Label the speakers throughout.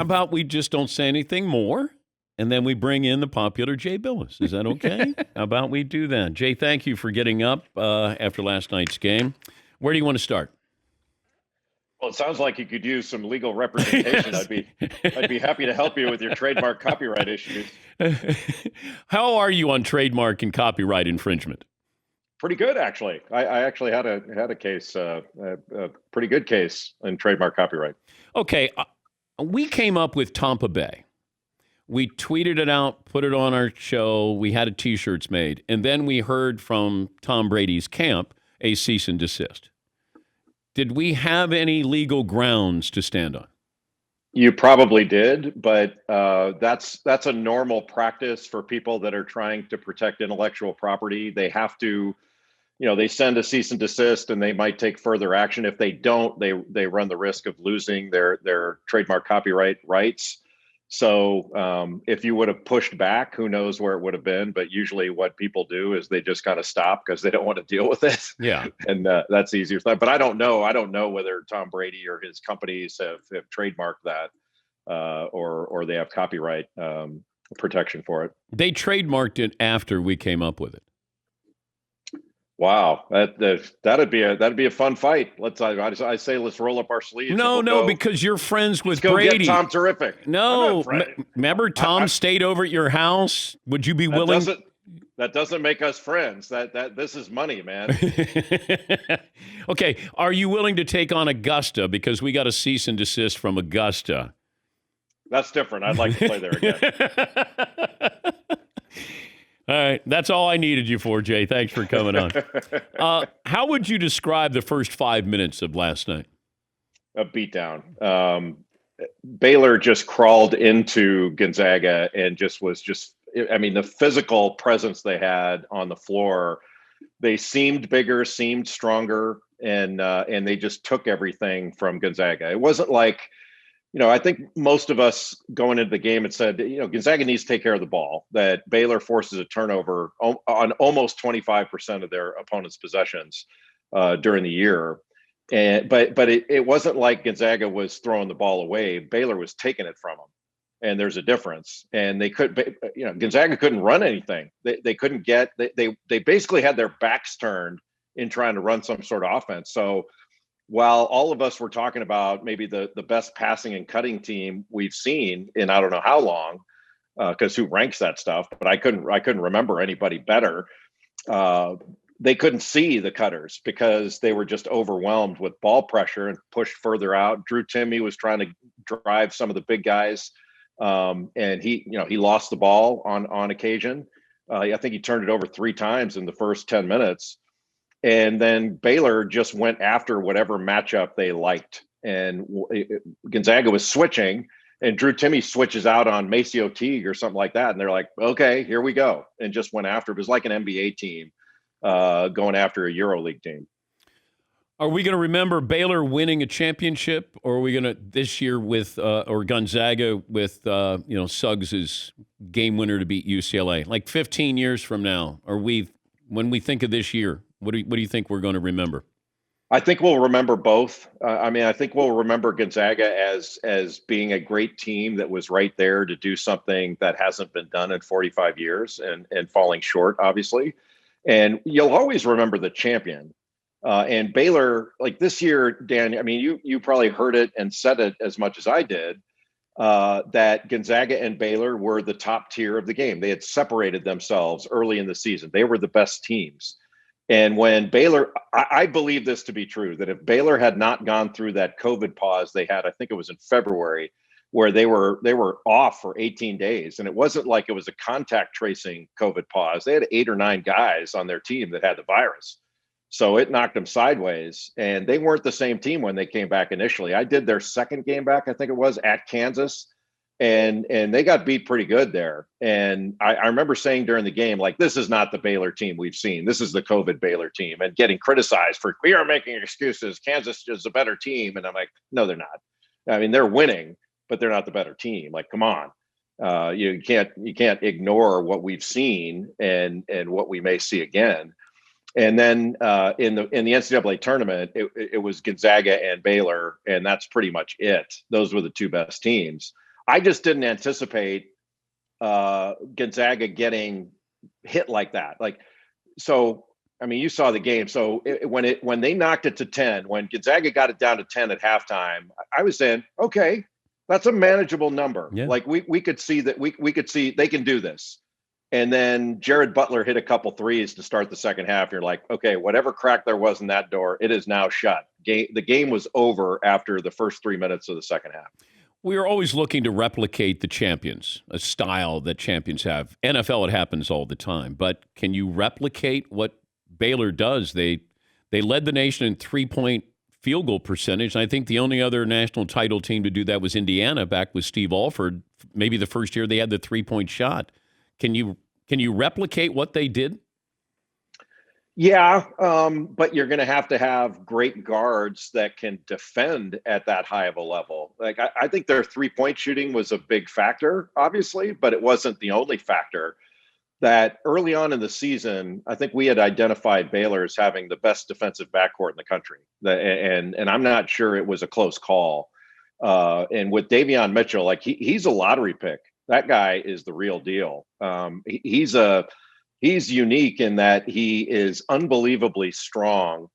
Speaker 1: How about we just don't say anything more, and then we bring in the popular Jay Bilas? Is that okay? How about we do that? Jay, thank you for getting up after last night's game. Where do you want to start?
Speaker 2: Well, it sounds like you could use some legal representation.
Speaker 1: Yes.
Speaker 2: I'd be happy to help you with your trademark copyright issues.
Speaker 1: How are you on trademark and copyright infringement?
Speaker 2: Pretty good, actually. I actually had a case, a pretty good case in trademark copyright.
Speaker 1: Okay, we came up with Tampa Bay. We tweeted it out, put it on our show. We had T-shirts made, and then we heard from Tom Brady's camp a cease and desist. Did we have any legal grounds to stand on?
Speaker 2: You probably did, but that's a normal practice for people that are trying to protect intellectual property. They have to, they send a cease and desist, and they might take further action. If they don't, they run the risk of losing their trademark copyright rights. So if you would have pushed back, who knows where it would have been. But usually what people do is they just kind of stop because they don't want to deal with it.
Speaker 1: Yeah.
Speaker 2: And that's the easier thing. But I don't know. I don't know whether Tom Brady or his companies have trademarked that or they have copyright protection for it.
Speaker 1: They trademarked it after we came up with it.
Speaker 2: Wow, that'd be a fun fight. I say let's roll up our sleeves.
Speaker 1: No, because you're friends with
Speaker 2: go
Speaker 1: Brady.
Speaker 2: Get Tom Terrific.
Speaker 1: No, remember Tom stayed over at your house. Would you be willing?
Speaker 2: That doesn't make us friends. That this is money, man.
Speaker 1: Okay, are you willing to take on Augusta because we got a cease and desist from Augusta?
Speaker 2: That's different. I'd like to play there again.
Speaker 1: All right. That's all I needed you for, Jay. Thanks for coming on. How would you describe the first 5 minutes of last night?
Speaker 2: A beatdown. Baylor just crawled into Gonzaga and the physical presence they had on the floor, they seemed bigger, seemed stronger, and they just took everything from Gonzaga. It wasn't like, I think most of us going into the game had said, Gonzaga needs to take care of the ball, that Baylor forces a turnover on almost 25% of their opponent's possessions during the year. But it wasn't like Gonzaga was throwing the ball away. Baylor was taking it from them. And there's a difference. And Gonzaga couldn't run anything. They couldn't they basically had their backs turned in trying to run some sort of offense. So while all of us were talking about maybe the best passing and cutting team we've seen in I don't know how long, because who ranks that stuff? But I couldn't remember anybody better. They couldn't see the cutters because they were just overwhelmed with ball pressure and pushed further out. Drew Timme was trying to drive some of the big guys, and he lost the ball on occasion. I think he turned it over 3 times in the first 10 minutes. And then Baylor just went after whatever matchup they liked. And Gonzaga was switching, and Drew Timme switches out on Maceo Teague or something like that. And they're like, okay, here we go. And just went after. It was like an NBA team going after a EuroLeague team.
Speaker 1: Are we going to remember Baylor winning a championship, or are we going to this year with or Gonzaga with Suggs' game winner to beat UCLA? Like 15 years from now, when we think of this year, what do you think we're going to remember?
Speaker 2: I think we'll remember both. I think we'll remember Gonzaga as being a great team that was right there to do something that hasn't been done in 45 years and falling short, obviously. And you'll always remember the champion. And Baylor, like this year, Dan, you probably heard it and said it as much as I did, that Gonzaga and Baylor were the top tier of the game. They had separated themselves early in the season. They were the best teams. And when Baylor, I believe this to be true, that if Baylor had not gone through that COVID pause they had, I think it was in February, where they were off for 18 days. And it wasn't like it was a contact tracing COVID pause. They had 8 or 9 guys on their team that had the virus. So it knocked them sideways. And they weren't the same team when they came back initially. I did their second game back, I think it was, at Kansas. And they got beat pretty good there. And I remember saying during the game, like, this is not the Baylor team we've seen. This is the COVID Baylor team, and getting criticized for, we are making excuses. Kansas is a better team. And I'm like, no, they're not. I mean, they're winning, but they're not the better team. Like, come on. You can't ignore what we've seen and what we may see again. And then in the NCAA tournament, it was Gonzaga and Baylor, and that's pretty much it. Those were the 2 best teams. I just didn't anticipate Gonzaga getting hit like that. So I mean, you saw the game. So when they knocked it to 10, when Gonzaga got it down to 10 at halftime, I was saying, okay, that's a manageable number.
Speaker 1: Yeah.
Speaker 2: Like we could see that we could see they can do this. And then Jared Butler hit a couple threes to start the second half. You're like, okay, whatever crack there was in that door, it is now shut. The game was over after the first 3 minutes of the second half.
Speaker 1: We are always looking to replicate the champions, a style that champions have. NFL, it happens all the time. But can you replicate what Baylor does? They led the nation in three-point field goal percentage. And I think the only other national title team to do that was Indiana back with Steve Alford, maybe the first year they had the three-point shot. Can you replicate what they did?
Speaker 2: Yeah, but you're going to have great guards that can defend at that high of a level. Like I think their 3-point shooting was a big factor, obviously, but it wasn't the only factor. That early on in the season, I think we had identified Baylor as having the best defensive backcourt in the country, and I'm not sure it was a close call. And with Davion Mitchell, like he's a lottery pick. That guy is the real deal. He's unique in that he is unbelievably strong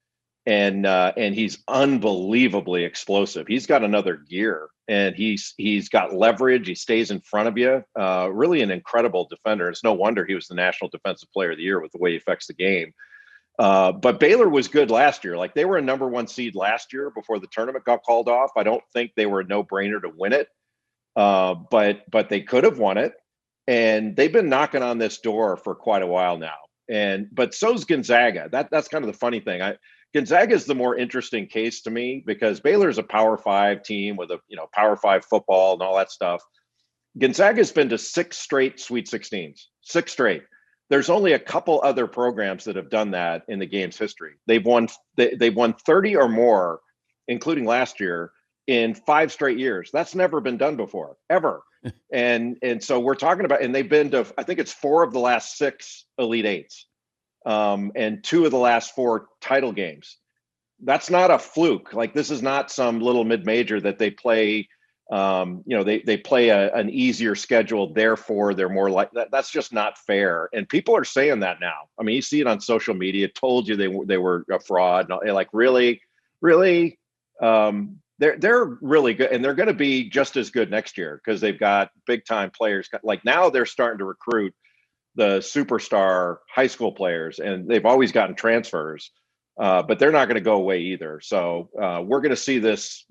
Speaker 2: and he's unbelievably explosive. He's got another gear and he's got leverage. He stays in front of you. Really an incredible defender. It's no wonder he was the National Defensive Player of the Year with the way he affects the game. But Baylor was good last year. Like they were a number 1 seed last year before the tournament got called off. I don't think they were a no-brainer to win it. But they could have won it, and they've been knocking on this door for quite a while now. But so's Gonzaga. That's kind of the funny thing. Gonzaga is the more interesting case to me because Baylor's a Power 5 team with Power 5 football and all that stuff. Gonzaga's been to 6 straight Sweet 16s, 6 straight. There's only a couple other programs that have done that in the game's history. They've won 30 or more, including last year, in 5 straight years. That's never been done before, ever. and so we're talking about, and they've been to, I think it's 4 of the last 6 Elite Eights, and 2 of the last 4 title games. That's not a fluke. Like this is not some little mid-major that they play. They play an easier schedule, therefore they're more like that. That's just not fair. And people are saying that now. I mean, you see it on social media. Told you they were a fraud. Like really. They're really good, and they're going to be just as good next year because they've got big time players. Like now they're starting to recruit the superstar high school players, and they've always gotten transfers, but they're not going to go away either. So we're going to see this.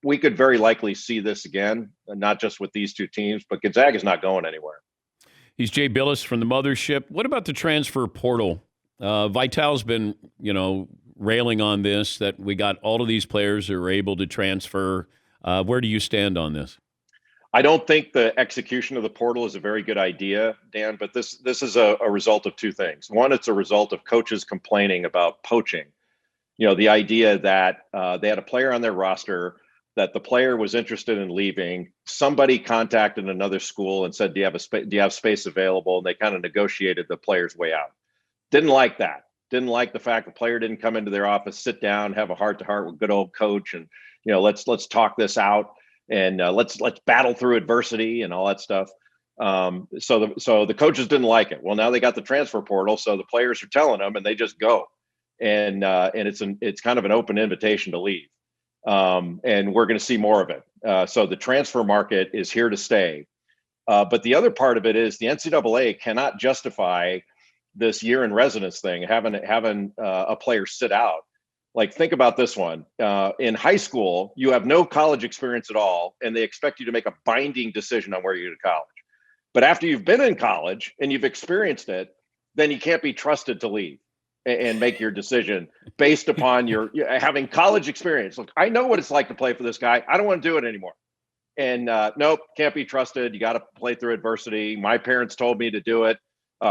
Speaker 2: We could very likely see this again, not just with these 2 teams, but Gonzaga's not going anywhere.
Speaker 1: He's Jay Bilas from the Mothership. What about the transfer portal? Vital's been, railing on this, that we got all of these players who are able to transfer. Where do you stand on this?
Speaker 2: I don't think the execution of the portal is a very good idea, Dan, but this is a result of 2 things. One, it's a result of coaches complaining about poaching. The idea that they had a player on their roster, that the player was interested in leaving. Somebody contacted another school and said, do you have space available? And they kind of negotiated the player's way out. Didn't like that. Didn't like the fact the player didn't come into their office, sit down, have a heart-to-heart with good old coach, and let's talk this out, and let's battle through adversity and all that stuff. So the coaches didn't like it. Well, now they got the transfer portal, so the players are telling them, and they just go, and it's kind of an open invitation to leave, and we're going to see more of it. So the transfer market is here to stay, but the other part of it is the NCAA cannot justify this year in residence thing, having a player sit out. Like, think about this one. In high school, you have no college experience at all, and they expect you to make a binding decision on where you go to college. But after you've been in college and you've experienced it, then you can't be trusted to leave and make your decision based upon your having college experience. Look, I know what it's like to play for this guy. I don't want to do it anymore. And nope, can't be trusted. You got to play through adversity. My parents told me to do it.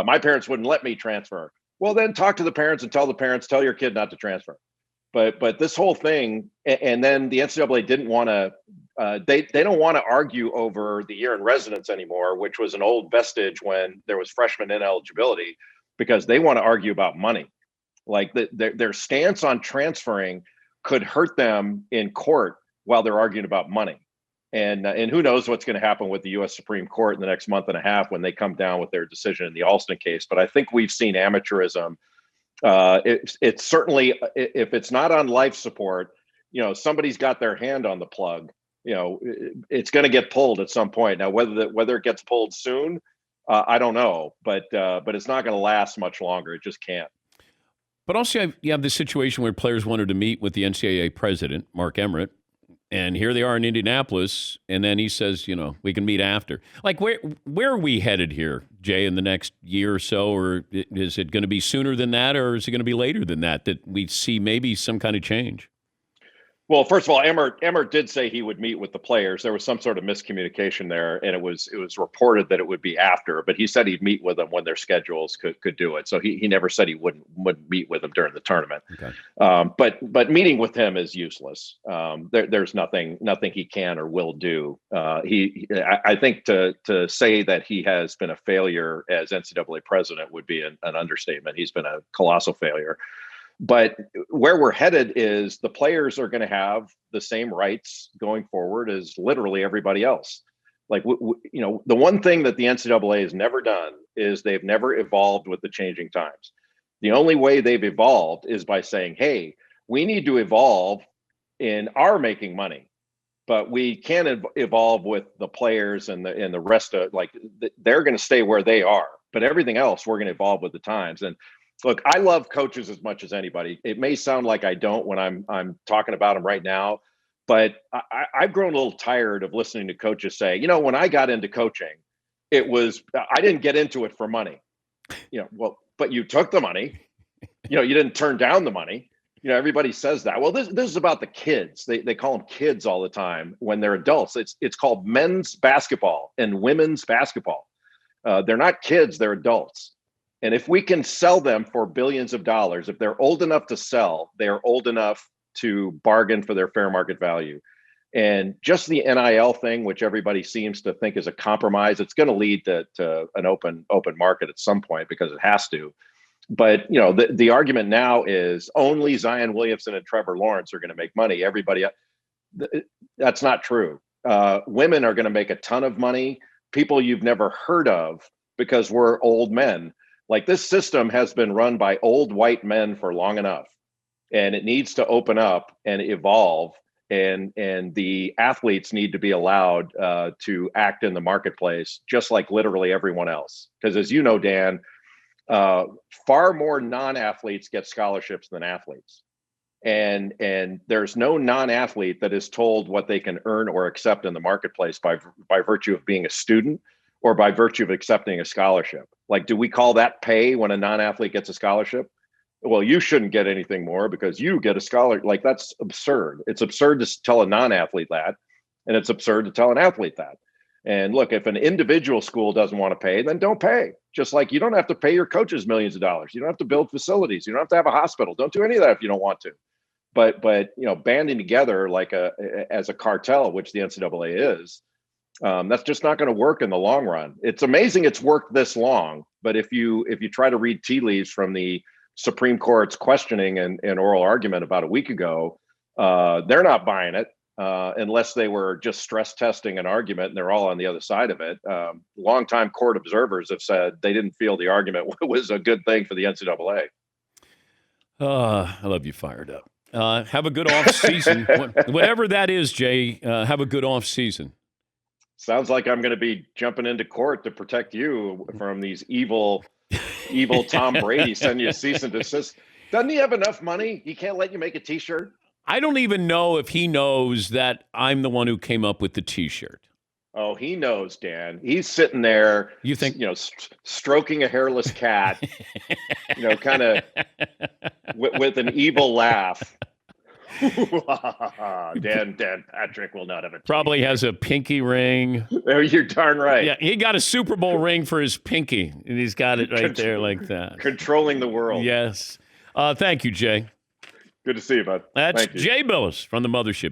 Speaker 2: My parents wouldn't let me transfer. Well, then talk to the parents and tell your kid not to transfer. But this whole thing, and then the NCAA didn't want to, they don't want to argue over the year in residence anymore, which was an old vestige when there was freshman ineligibility, because they want to argue about money. Like their stance on transferring could hurt them in court while they're arguing about money. And who knows what's going to happen with the U.S. Supreme Court in the next month and a half when they come down with their decision in the Alston case. But I think we've seen amateurism. It's certainly, if it's not on life support, somebody's got their hand on the plug. It's going to get pulled at some point. Now, whether it gets pulled soon, I don't know. But it's not going to last much longer. It just can't.
Speaker 1: But also, you have this situation where players wanted to meet with the NCAA president, Mark Emmert. And here they are in Indianapolis, and then he says, we can meet after. Like, where are we headed here, Jay, in the next year or so? Or is it going to be sooner than that, or is it going to be later than that we see maybe some kind of change?
Speaker 2: Well, first of all, Emmert did say he would meet with the players. There was some sort of miscommunication there, and it was reported that it would be after, but he said he'd meet with them when their schedules could do it. So he never said he wouldn't meet with them during the tournament. Okay. But meeting with him is useless. There's nothing he can or will do. I think to say that he has been a failure as NCAA president would be an understatement. He's been a colossal failure. But where we're headed is the players are going to have the same rights going forward as literally everybody else. Like, the one thing that the NCAA has never done is they've never evolved with the changing times. The only way they've evolved is by saying, hey, we need to evolve in our making money, but we can't evolve with the players and the rest of, they're going to stay where they are, but everything else, we're going to evolve with the times. And look, I love coaches as much as anybody. It may sound like I don't when I'm talking about them right now, but I've grown a little tired of listening to coaches say, when I got into coaching, I didn't get into it for money. Well, but you took the money. You didn't turn down the money. Everybody says that. Well, this is about the kids. They call them kids all the time when they're adults. It's called men's basketball and women's basketball. They're not kids, they're adults. And if we can sell them for billions of dollars, if they're old enough to sell, they are old enough to bargain for their fair market value. And just the NIL thing, which everybody seems to think is a compromise, it's going to lead to an open market at some point because it has to. But, the argument now is only Zion Williamson and Trevor Lawrence are going to make money. Everybody, that's not true. Women are going to make a ton of money. People you've never heard of because we're old men. Like, this system has been run by old white men for long enough, and it needs to open up and evolve. And the athletes need to be allowed to act in the marketplace, just like literally everyone else. Because as you know, Dan, far more non-athletes get scholarships than athletes. And there's no non-athlete that is told what they can earn or accept in the marketplace by virtue of being a student or by virtue of accepting a scholarship. Like, do we call that pay when a non-athlete gets a scholarship? Well, you shouldn't get anything more because you get a scholarship. Like, that's absurd. It's absurd to tell a non-athlete that, and it's absurd to tell an athlete that. And look, if an individual school doesn't want to pay, then don't pay. Just like you don't have to pay your coaches millions of dollars. You don't have to build facilities. You don't have to have a hospital. Don't do any of that if you don't want to. But banding together as a cartel, which the NCAA is, that's just not going to work in the long run. It's amazing it's worked this long, but if you try to read tea leaves from the Supreme Court's questioning and oral argument about a week ago, they're not buying it unless they were just stress testing an argument and they're all on the other side of it. Longtime court observers have said they didn't feel the argument was a good thing for the NCAA.
Speaker 1: I love you fired up. Have a good off season. Whatever that is, Jay, have a good off season.
Speaker 2: Sounds like I'm going to be jumping into court to protect you from these evil Tom Brady sending you a cease and desist. Doesn't he have enough money? He can't let you make a T-shirt?
Speaker 1: I don't even know if he knows that I'm the one who came up with the T-shirt.
Speaker 2: Oh, he knows, Dan. He's sitting there,
Speaker 1: you think,
Speaker 2: stroking a hairless cat, kind of with an evil laugh. Dan Patrick will not have a T-shirt.
Speaker 1: Probably has a pinky ring.
Speaker 2: Oh, you're darn right.
Speaker 1: Yeah, he got a Super Bowl ring for his pinky, and he's got it right there like that.
Speaker 2: Controlling the world.
Speaker 1: Yes. Thank you, Jay.
Speaker 2: Good to see you, bud.
Speaker 1: That's Jay Bilas from the Mothership.